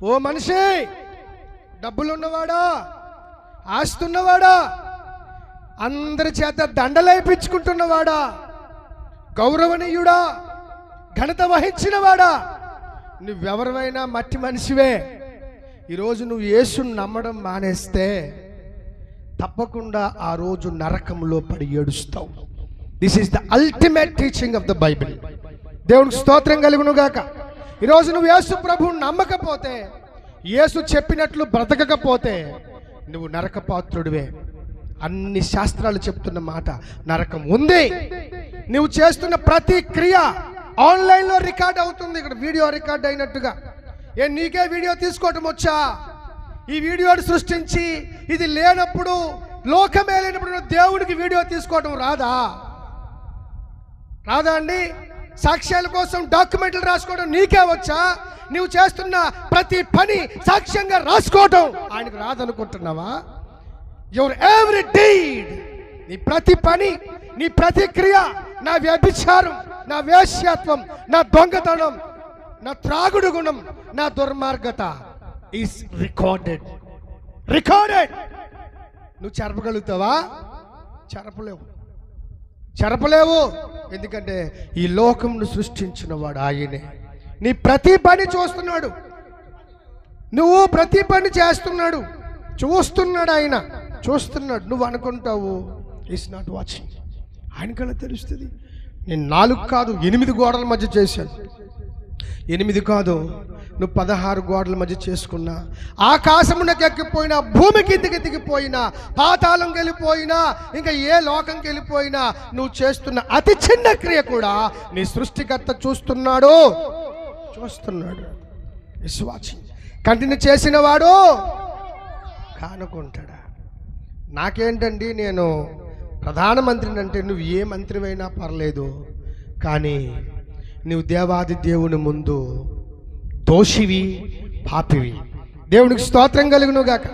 ఓ మనిషి, డబ్బులున్నవాడా, ఆస్తున్నవాడా, అందరి చేత దండలేపించుకుంటున్నవాడా, గౌరవనీయుడా, ఘనత వహించినవాడా, నువ్వెవరివైనా మట్టి మనిషివే. ఈరోజు నువ్వు యేసుని నమ్మడం మానేస్తే తప్పకుండా ఆ రోజు నరకంలో పడి ఏడుస్తావు. This is the ultimate teaching of the Bible. దేవునికి స్తోత్రం కలుగును గాక. ఈరోజు నువ్వు యేసు ప్రభువుని నమ్మకపోతే, యేసు చెప్పినట్లు బ్రతకకపోతే నువ్వు నరకపాత్రుడివే. అన్ని శాస్త్రాలు చెప్తున్న మాట, నరకం ఉంది. నువ్వు చేస్తున్న ప్రతి క్రియ ఆన్లైన్లో రికార్డ్ అవుతుంది. ఇక్కడ వీడియో రికార్డ్ అయినట్టుగా. నీకే వీడియో తీసుకోవటం వచ్చా? ఈ వీడియోని సృష్టించి ఇది లేనప్పుడు, లోకమే లేనప్పుడు దేవుడికి వీడియో తీసుకోవటం రాదా? రాదా అండి? సాక్ష్యాల కోసం డాక్యుమెంట్లు రాసుకోవడం నీకే వచ్చా? నువ్వు చేస్తున్న ప్రతి పని సాక్ష్యంగా రాసుకోవటం ఆయనకు రాదనుకుంటున్నావా? యువర్ ఎవ్రీ డీడ్, నీ ప్రతి పని, నీ ప్రతి క్రియ, నా వ్యభిచారం, నా వేశ్యత్వం, నా దొంగతనం, నా త్రాగుడు గుణం, నా దుర్మార్గత ఈస్ రికార్డెడ్. నువ్వు చెరపగలుగుతావా? చెరపలేవు. ఎందుకంటే ఈ లోకంను సృష్టించిన వాడు ఆయనే. నీ ప్రతి పని చూస్తున్నాడు, నువ్వు ప్రతి పని చేస్తున్నాడు, చూస్తున్నాడు. ఆయన చూస్తున్నాడు. నువ్వు అనుకుంటావు ఈస్ నాట్ వాచింగ్. ఆయనకన్నా తెలుస్తుంది. నేను 4 కాదు 8 గోడల మధ్య చేశాను. 8 కాదు, నువ్వు 16 గోడల మధ్య చేసుకున్నా, ఆకాశమునకు ఎక్కిపోయినా, భూమి కిందకి దిగిపోయినా, పాతాళంకి వెళ్ళిపోయినా, ఇంకా ఏ లోకంకి వెళ్ళిపోయినా, నువ్వు చేస్తున్న అతి చిన్న క్రియ కూడా నీ సృష్టికర్త చూస్తున్నాడు. Is watching. కంటిన్యూ చేసిన వాడు కానుకుంటాడా? నాకేంటండి, నేను ప్రధానమంత్రిని అంటే నువ్వు ఏ మంత్రివైనా పర్లేదు, కానీ నువ్వు దేవాది దేవుని ముందు దోషివి, పాపివి. దేవునికి స్తోత్రం కలుగును గాక.